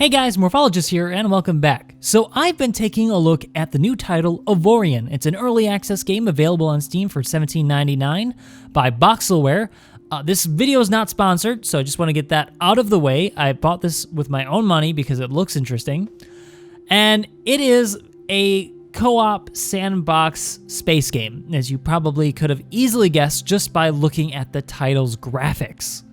Hey guys, Morphologist here, and welcome back. So I've been taking a look at the new title, Avorion. It's an early access game available on Steam for $17.99 by Voxelware. This video is not sponsored, so I just want to get that out of the way. I bought this with my own money because it looks interesting. And it is a co-op sandbox space game, as you probably could have easily guessed just by looking at the title's graphics.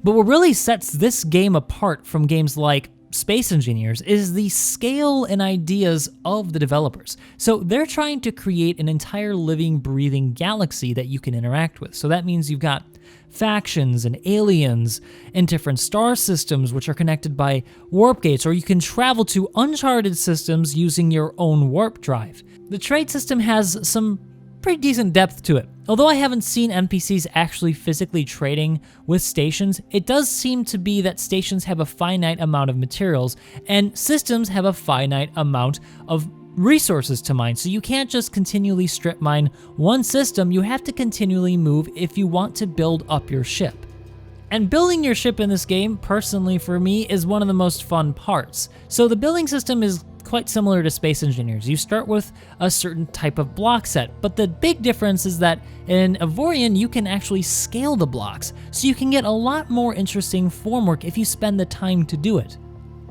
But what really sets this game apart from games like Space Engineers is the scale and ideas of the developers. So they're trying to create an entire living, breathing galaxy that you can interact with. So that means you've got factions and aliens and different star systems which are connected by warp gates, or you can travel to uncharted systems using your own warp drive. The trade system has some pretty decent depth to it. Although I haven't seen NPCs actually physically trading with stations, it does seem to be that stations have a finite amount of materials and systems have a finite amount of resources to mine. So you can't just continually strip mine one system, you have to continually move if you want to build up your ship. And building your ship in this game, personally for me, is one of the most fun parts. So the building system is quite similar to Space Engineers. You start with a certain type of block set, but the big difference is that in Avorion you can actually scale the blocks, so you can get a lot more interesting formwork if you spend the time to do it.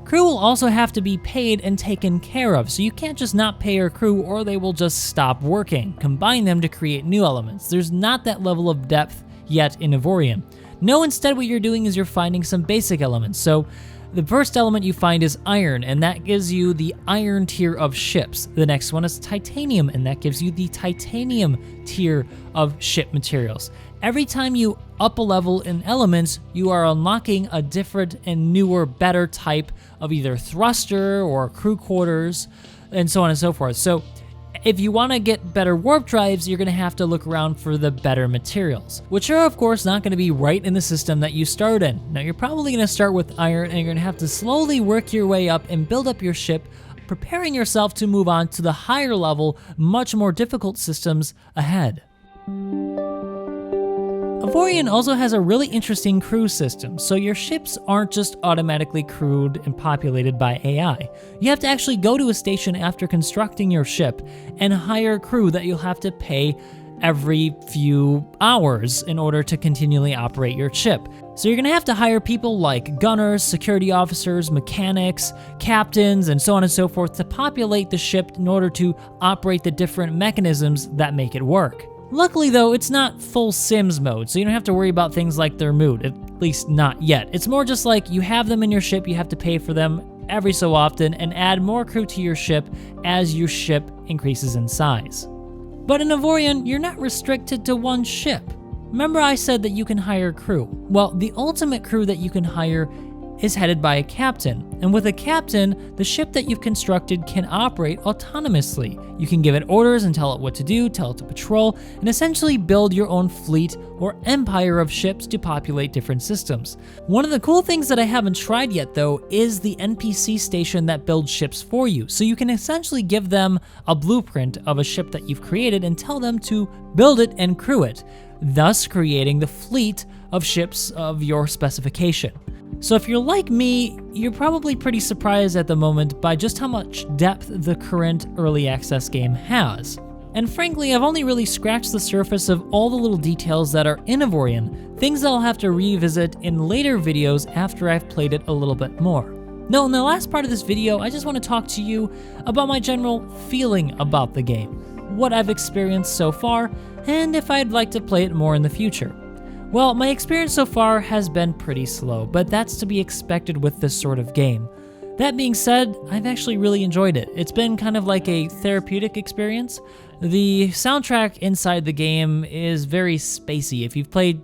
Crew will also have to be paid and taken care of, so you can't just not pay your crew or they will just stop working. Combine them to create new elements. There's not that level of depth yet in Avorion. No, instead what you're doing is you're finding some basic elements. So the first element you find is iron, and that gives you the iron tier of ships. The next one is titanium, and that gives you the titanium tier of ship materials. Every time you up a level in elements, you are unlocking a different and newer, better type of either thruster or crew quarters, and so on and so forth. So if you want to get better warp drives, you're going to have to look around for the better materials, which are of course not going to be right in the system that you start in. Now you're probably going to start with iron and you're going to have to slowly work your way up and build up your ship, preparing yourself to move on to the higher level, much more difficult systems ahead. Avorion also has a really interesting crew system, so your ships aren't just automatically crewed and populated by AI. You have to actually go to a station after constructing your ship and hire crew that you'll have to pay every few hours in order to continually operate your ship. So you're gonna have to hire people like gunners, security officers, mechanics, captains, and so on and so forth to populate the ship in order to operate the different mechanisms that make it work. Luckily though, it's not full Sims mode, so you don't have to worry about things like their mood, at least not yet. It's more just like you have them in your ship, you have to pay for them every so often, and add more crew to your ship as your ship increases in size. But in Avorion, you're not restricted to one ship. Remember I said that you can hire crew? Well, the ultimate crew that you can hire is headed by a captain, and with a captain, the ship that you've constructed can operate autonomously. You can give it orders and tell it what to do, tell it to patrol, and essentially build your own fleet or empire of ships to populate different systems. One of the cool things that I haven't tried yet though is the NPC station that builds ships for you, so you can essentially give them a blueprint of a ship that you've created and tell them to build it and crew it, thus creating the fleet of ships of your specification. So if you're like me, you're probably pretty surprised at the moment by just how much depth the current early access game has. And frankly, I've only really scratched the surface of all the little details that are in Avorion, things that I'll have to revisit in later videos after I've played it a little bit more. Now, in the last part of this video, I just want to talk to you about my general feeling about the game, what I've experienced so far, and if I'd like to play it more in the future. Well, my experience so far has been pretty slow, but that's to be expected with this sort of game. That being said, I've actually really enjoyed it. It's been kind of like a therapeutic experience. The soundtrack inside the game is very spacey. If you've played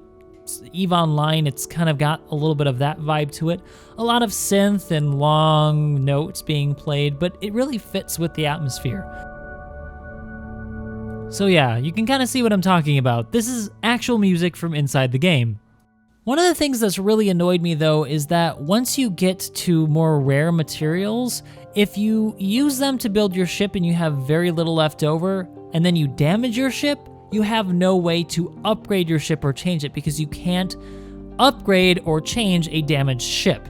EVE Online, it's kind of got a little bit of that vibe to it. A lot of synth and long notes being played, but it really fits with the atmosphere. So yeah, you can kind of see what I'm talking about. This is actual music from inside the game. One of the things that's really annoyed me though is that once you get to more rare materials, if you use them to build your ship and you have very little left over, and then you damage your ship, you have no way to upgrade your ship or change it because you can't upgrade or change a damaged ship.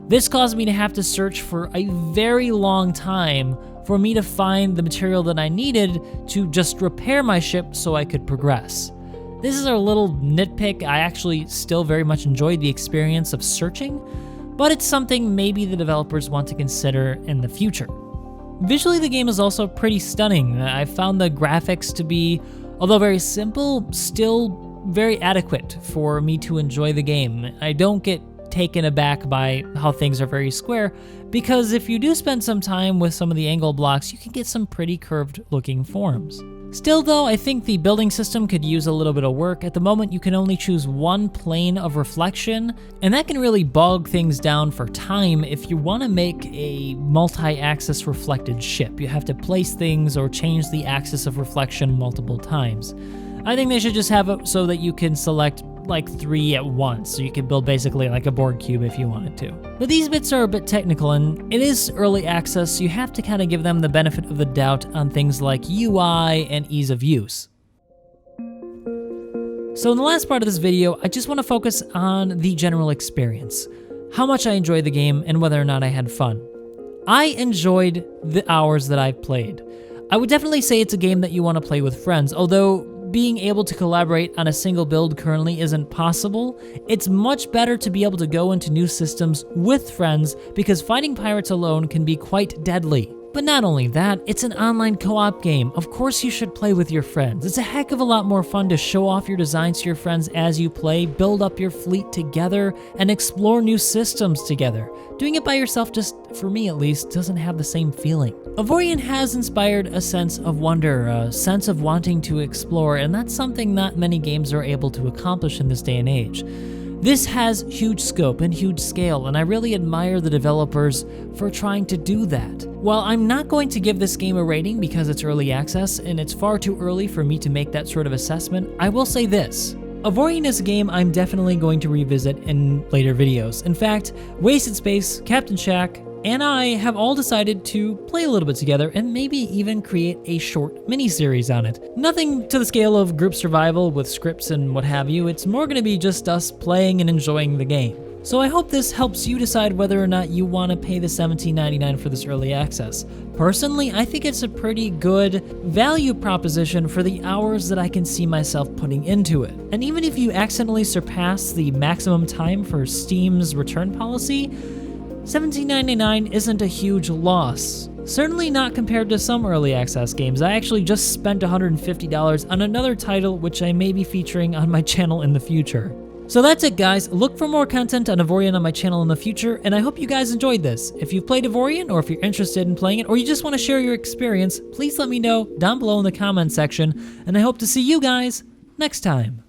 This caused me to have to search for a very long time for me to find the material that I needed to just repair my ship so I could progress. This is a little nitpick. I actually still very much enjoyed the experience of searching, but it's something maybe the developers want to consider in the future. Visually, the game is also pretty stunning. I found the graphics to be, although very simple, still very adequate for me to enjoy the game. I don't get taken aback by how things are very square, because if you do spend some time with some of the angle blocks, you can get some pretty curved looking forms. Still though, I think the building system could use a little bit of work. At the moment, you can only choose one plane of reflection, and that can really bog things down for time if you want to make a multi-axis reflected ship. You have to place things or change the axis of reflection multiple times. I think they should just have it so that you can select like 3 at once, so you can build basically like a Borg cube if you wanted to. But these bits are a bit technical, and it is early access, so you have to kind of give them the benefit of the doubt on things like UI and ease of use. So in the last part of this video, I just want to focus on the general experience, how much I enjoyed the game and whether or not I had fun. I enjoyed the hours that I've played. I would definitely say it's a game that you want to play with friends, although being able to collaborate on a single build currently isn't possible. It's much better to be able to go into new systems with friends, because fighting pirates alone can be quite deadly. But not only that, it's an online co-op game. Of course you should play with your friends. It's a heck of a lot more fun to show off your designs to your friends as you play, build up your fleet together, and explore new systems together. Doing it by yourself, just for me at least, doesn't have the same feeling. Avorion has inspired a sense of wonder, a sense of wanting to explore, and that's something not many games are able to accomplish in this day and age. This has huge scope and huge scale, and I really admire the developers for trying to do that. While I'm not going to give this game a rating because it's early access and it's far too early for me to make that sort of assessment, I will say this. Avorion is a game I'm definitely going to revisit in later videos. In fact, Wasted Space, Captain Shack, and I have all decided to play a little bit together and maybe even create a short mini-series on it. Nothing to the scale of group survival with scripts and what have you. It's more going to be just us playing and enjoying the game. So I hope this helps you decide whether or not you want to pay the $17.99 for this early access. Personally, I think it's a pretty good value proposition for the hours that I can see myself putting into it. And even if you accidentally surpass the maximum time for Steam's return policy, $17.99 isn't a huge loss. Certainly not compared to some early access games. I actually just spent $150 on another title which I may be featuring on my channel in the future. So that's it guys, look for more content on Avorion on my channel in the future, and I hope you guys enjoyed this. If you've played Avorion, or if you're interested in playing it, or you just want to share your experience, please let me know down below in the comment section, and I hope to see you guys next time.